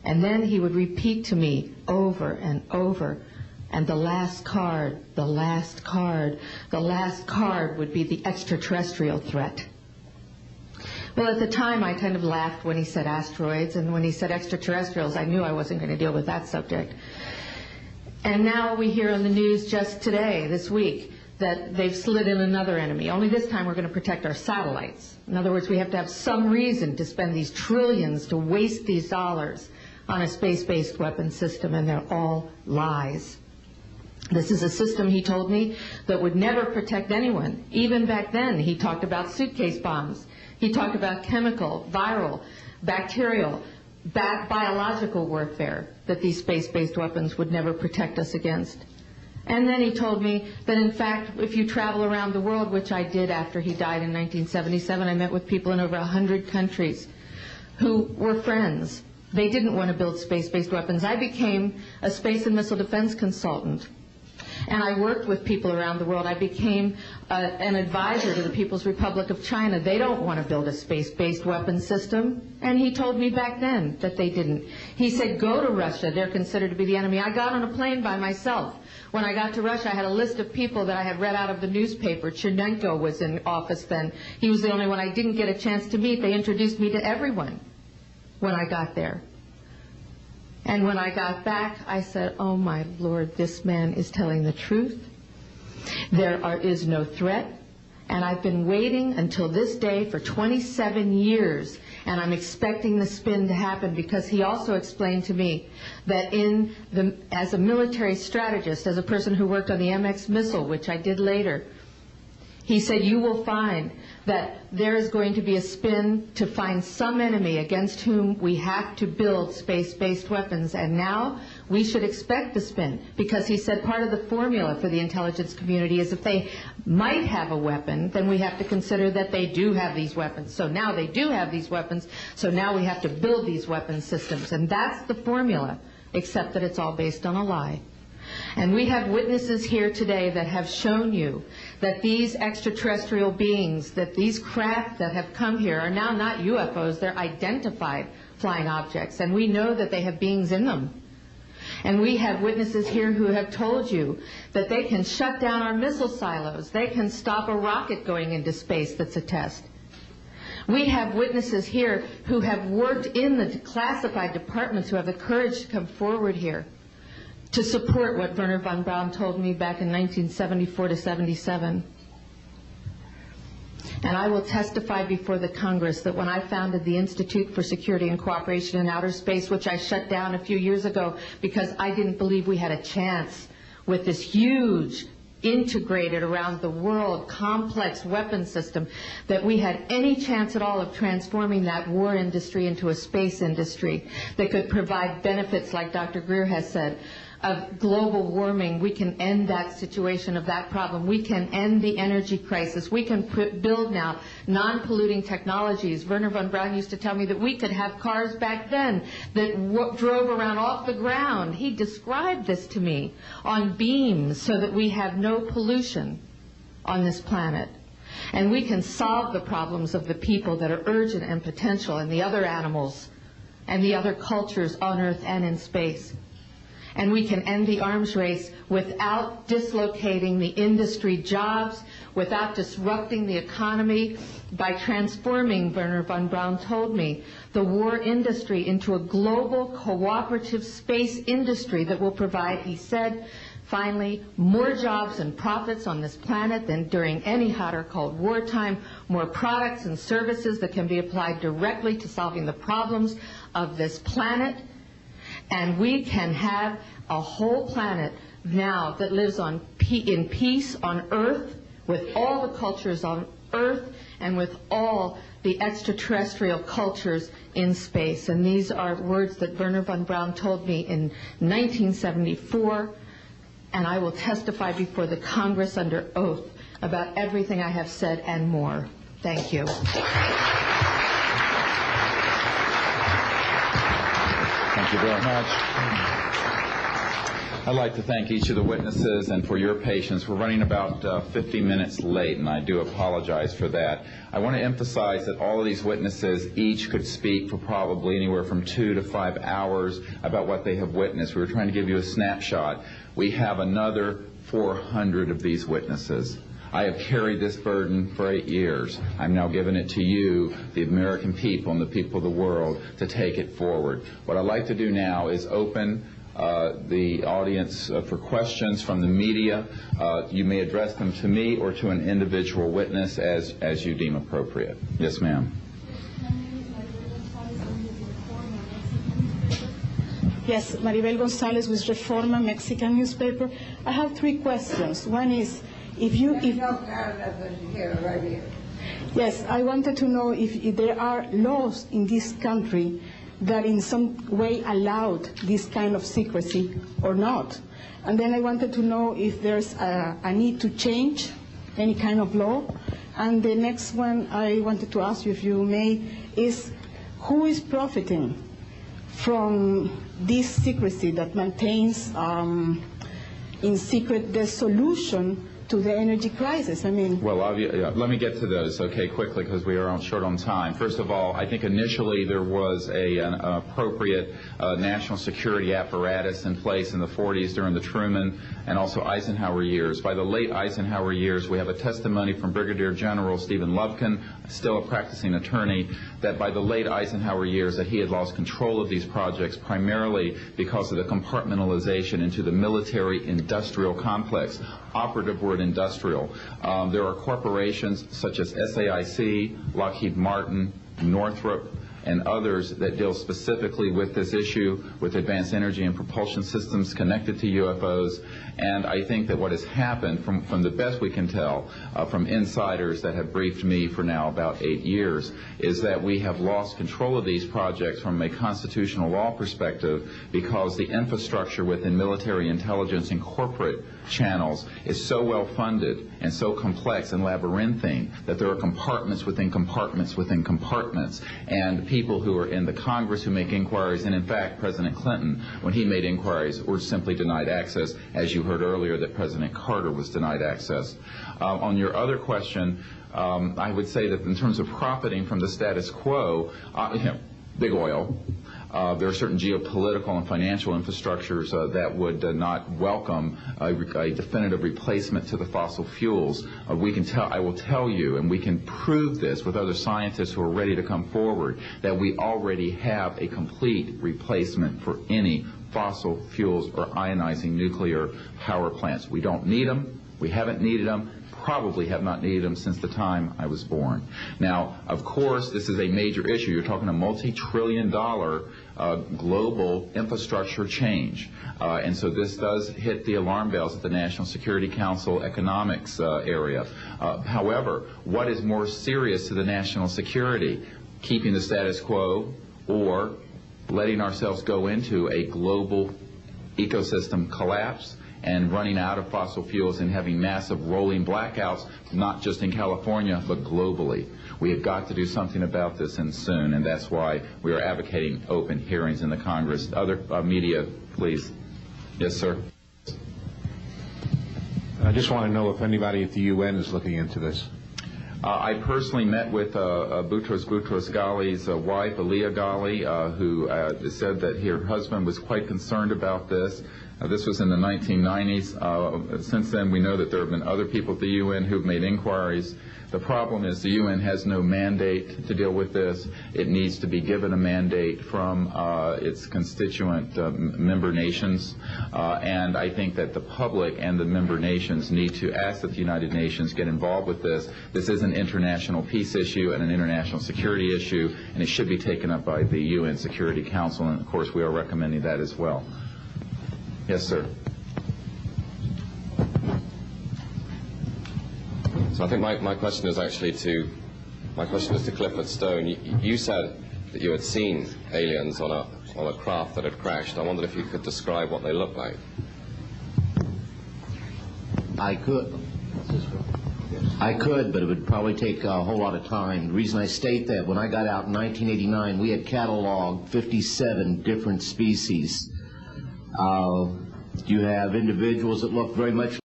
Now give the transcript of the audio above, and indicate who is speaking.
Speaker 1: And then he would repeat to me over and over, and the last card, the last card, the last card would be the extraterrestrial threat. Well, at the time, I kind of laughed when he said asteroids, and when he said extraterrestrials, I knew I wasn't going to deal with that subject. And now we hear on the news just today, this week, that they've slid in another enemy. Only this time we're going to protect our satellites. In other words, we have to have some reason to spend these trillions, to waste these dollars on a space-based weapon system, and they're all lies. This is a system, he told me, that would never protect anyone. Even back then, he talked about suitcase bombs. He talked about chemical, viral, bacterial, biological warfare, that these space-based weapons would never protect us against. And then he told me that, in fact, if you travel around the world, which I did after he died in 1977, I met with people in over 100 countries who were friends. They didn't want to build space-based weapons. I became a space and missile defense consultant, and I worked with people around the world. I became an advisor to the People's Republic of China. They don't want to build a space-based weapon system, and he told me back then that they didn't. He said, go to Russia. They're considered to be the enemy. I got on a plane by myself. When I got to Russia, I had a list of people that I had read out of the newspaper. Chernenko was in office then. He was the only one I didn't get a chance to meet. They introduced me to everyone when I got there. And when I got back, I said, oh my Lord, this man is telling the truth. There is no threat. And I've been waiting until this day for 27 years, and I'm expecting the spin to happen, because he also explained to me that as a military strategist, as a person who worked on the MX missile, which I did later, he said, you will find that there is going to be a spin to find some enemy against whom we have to build space-based weapons. And now we should expect the spin, because he said part of the formula for the intelligence community is if they might have a weapon, then we have to consider that they do have these weapons. So now they do have these weapons, so now we have to build these weapon systems. And that's the formula, except that it's all based on a lie. And we have witnesses here today that have shown you that these extraterrestrial beings, that these craft that have come here are now not UFOs, they're identified flying objects, and we know that they have beings in them. And we have witnesses here who have told you that they can shut down our missile silos, they can stop a rocket going into space that's a test. We have witnesses here who have worked in the classified departments, who have the courage to come forward here to support what Wernher von Braun told me back in 1974 to 77. And I will testify before the Congress that when I founded the Institute for Security and Cooperation in Outer Space, which I shut down a few years ago because I didn't believe we had a chance with this huge, integrated around the world, complex weapon system, that we had any chance at all of transforming that war industry into a space industry that could provide benefits, like Dr. Greer has said, of global warming. We can end that situation of that problem. We can end the energy crisis. We can build now non-polluting technologies. Wernher von Braun used to tell me that we could have cars back then that drove around off the ground. He described this to me on beams so that we have no pollution on this planet. And we can solve the problems of the people that are urgent and potential, and the other animals and the other cultures on Earth and in space. And we can end the arms race without dislocating the industry jobs, without disrupting the economy, by transforming, Wernher von Braun told me, the war industry into a global cooperative space industry that will provide, he said, finally, more jobs and profits on this planet than during any hot or cold wartime, more products and services that can be applied directly to solving the problems of this planet. And we can have a whole planet now that lives in peace on Earth, with all the cultures on Earth and with all the extraterrestrial cultures in space. And these are words that Wernher von Braun told me in 1974, and I will testify before the Congress under oath about everything I have said and more. Thank you.
Speaker 2: Thank you very much. I'd like to thank each of the witnesses and for your patience. We're running about 50 minutes late, and I do apologize for that. I want to emphasize that all of these witnesses each could speak for probably anywhere from 2 to 5 hours about what they have witnessed. We were trying to give you a snapshot. We have another 400 of these witnesses. I have carried this burden for 8 years. I'm now giving it to you, the American people and the people of the world, to take it forward. What I'd like to do now is open the audience for questions from the media. You may address them to me or to an individual witness as you deem appropriate. Yes, ma'am.
Speaker 3: Yes, Maribel Gonzalez with Reforma, Mexican newspaper. I have 3 questions. One is, Yes, I wanted to know if there are laws in this country that in some way allowed this kind of secrecy or not. And then I wanted to know if there's a need to change any kind of law. And the next one I wanted to ask you, if you may, is who is profiting from this secrecy that maintains in secret the solution to the energy crisis? I mean,
Speaker 2: well, let me get to those, okay, quickly, because we are short on time. First of all, I think initially there was an appropriate national security apparatus in place in the 40s during the Truman and also Eisenhower years. By the late Eisenhower years, we have a testimony from Brigadier General Stephen Lubkin, still a practicing attorney, that by the late Eisenhower years that he had lost control of these projects primarily because of the compartmentalization into the military-industrial complex. Operative word industrial. There are corporations such as SAIC, Lockheed Martin, Northrop, and others that deal specifically with this issue, with advanced energy and propulsion systems connected to UFOs. And I think that what has happened, from the best we can tell, from insiders that have briefed me for now about 8 years, is that we have lost control of these projects from a constitutional law perspective because the infrastructure within military intelligence and corporate channels is so well funded and so complex and labyrinthine that there are compartments within compartments within compartments, and people who are in the Congress who make inquiries, and in fact President Clinton, when he made inquiries, were simply denied access, as you heard earlier that President Carter was denied access. On your other question, I would say that in terms of profiting from the status quo, big oil. There are certain geopolitical and financial infrastructures that would not welcome a definitive replacement to the fossil fuels. I will tell you, and we can prove this with other scientists who are ready to come forward, that we already have a complete replacement for any fossil fuels or ionizing nuclear power plants. We don't need them. We haven't needed them. Probably have not needed them since the time I was born. Now, of course, this is a major issue. You're talking a multi-trillion-dollar global infrastructure change. And so this does hit the alarm bells at the National Security Council economics area. However, what is more serious to the national security? Keeping the status quo or letting ourselves go into a global ecosystem collapse and running out of fossil fuels and having massive rolling blackouts, not just in California, but globally. We have got to do something about this, and soon, and that's why we are advocating open hearings in the Congress. Other media, please. Yes, sir.
Speaker 4: I just want to know if anybody at the UN is looking into this.
Speaker 2: I personally met with Boutros Ghali's wife, Aliyah Ghali, who said that her husband was quite concerned about this. This was in the 1990s. Since then, we know that there have been other people at the UN who've made inquiries. The problem is the UN has no mandate to deal with this. It needs to be given a mandate from its constituent member nations. And I think that the public and the member nations need to ask that the United Nations get involved with this. This is an international peace issue and an international security issue, and it should be taken up by the UN Security Council, and of course we are recommending that as well. Yes, sir.
Speaker 5: So I think my question is actually to Clifford Stone. You said that you had seen aliens on a craft that had crashed. I wondered if you could describe what they looked like.
Speaker 6: I could, but it would probably take a whole lot of time. The reason I state that, when I got out in 1989, we had cataloged 57 different species. You have individuals that look very much